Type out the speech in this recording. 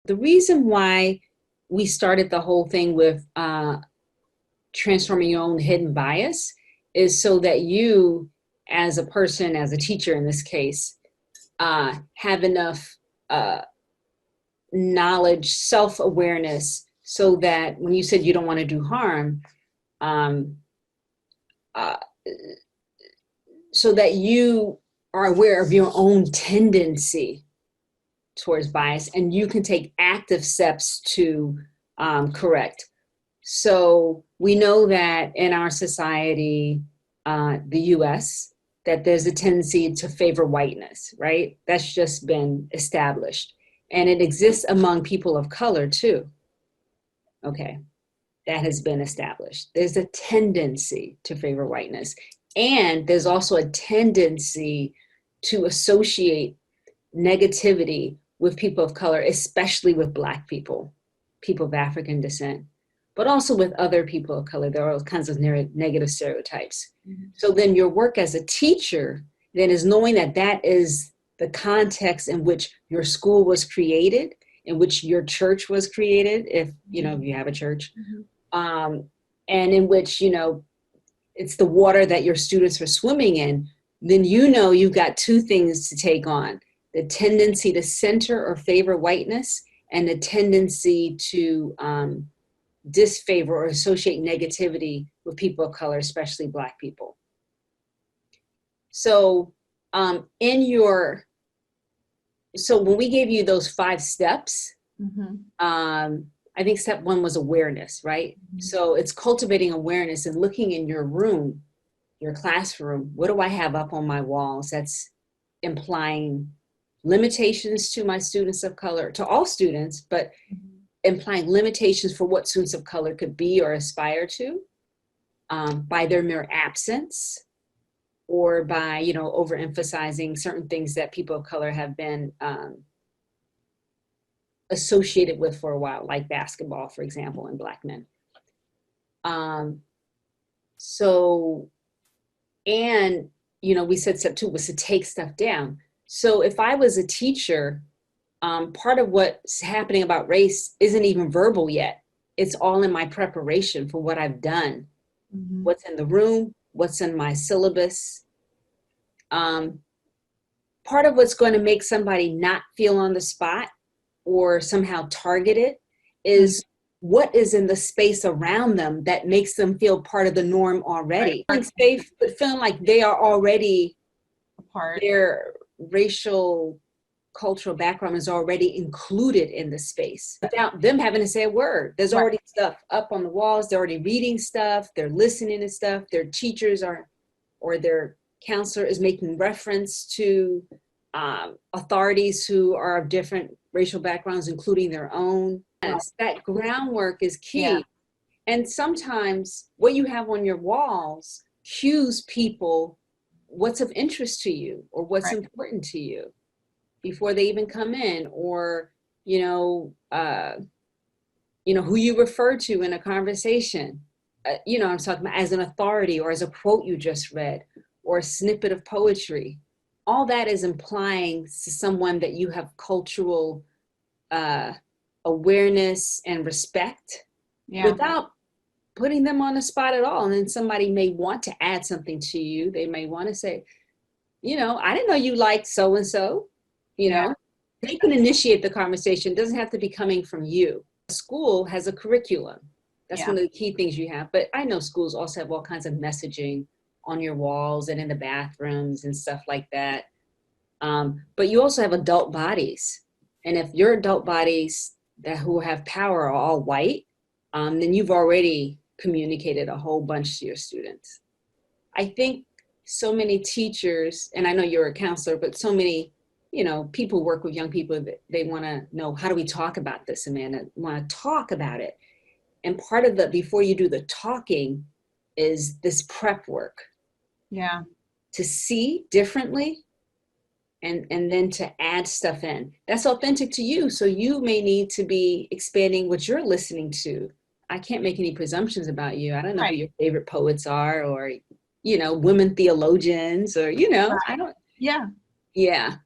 the reason why we started the whole thing with transforming your own hidden bias is so that you, as a person, as a teacher in this case, have enough knowledge, self-awareness, so that when you said you don't want to do harm, um, uh, so that you are aware of your own tendency towards bias, and you can take active steps to correct. So we know that in our society, the US, that there's a tendency to favor whiteness, right? That's just been established. And it exists among people of color too. Okay, that has been established. There's a tendency to favor whiteness. And there's also a tendency to associate negativity with people of color, especially with Black people, people of African descent, but also with other people of color. There are all kinds of negative stereotypes. Mm-hmm. So then your work as a teacher then is knowing that that is the context in which your school was created, in which your church was created, if you know, you have a church, and in which, you know, it's the water that your students are swimming in. Then you know you've got two things to take on: the tendency to center or favor whiteness, and the tendency to disfavor or associate negativity with people of color, especially Black people. So so when we gave you those 5 steps, I think step 1 was awareness, right? So it's cultivating awareness and looking in your room, your classroom. What do I have up on my walls that's implying limitations to my students of color, to all students, but implying limitations for what students of color could be or aspire to, by their mere absence, or by, you know, overemphasizing certain things that people of color have been associated with for a while, like basketball, for example, and Black men. And, you know, we said step 2 was to take stuff down. So if I was a teacher, part of what's happening about race isn't even verbal yet. It's all in my preparation for what I've done, what's in the room, what's in my syllabus. Part of what's going to make somebody not feel on the spot or somehow targeted is what is in the space around them that makes them feel part of the norm already. Feeling safe, but feeling like they are already a part. Their racial, cultural background is already included in the space without them having to say a word. There's already stuff up on the walls. They're already reading stuff. They're listening to stuff. Their teachers or their counselor is making reference to authorities who are of different racial backgrounds, including their own. Yes, that groundwork is key. Yeah. And sometimes what you have on your walls cues people what's of interest to you or what's important to you before they even come in, or, you know, who you refer to in a conversation. You know, I'm talking about as an authority, or as a quote you just read, or a snippet of poetry. All that is implying to someone that you have cultural awareness and respect, without putting them on the spot at all. And then somebody may want to add something to you. They may want to say, you know, I didn't know you liked so-and-so. You know, they can initiate the conversation. It doesn't have to be coming from you. School has a curriculum. That's one of the key things you have. But I know schools also have all kinds of messaging on your walls and in the bathrooms and stuff like that. But you also have adult bodies. And if your adult bodies who have power are all white, then you've already communicated a whole bunch to your students. I think so many teachers, and I know you're a counselor, but so many, you know, people work with young people that they want to know, how do we talk about this, Amanda? Want to talk about it. And part of before you do the talking is this prep work. Yeah. To see differently and then to add stuff in. That's authentic to you. So you may need to be expanding what you're listening to. I can't make any presumptions about you. I don't know who your favorite poets are, or, you know, women theologians, or, you know, I don't. Yeah.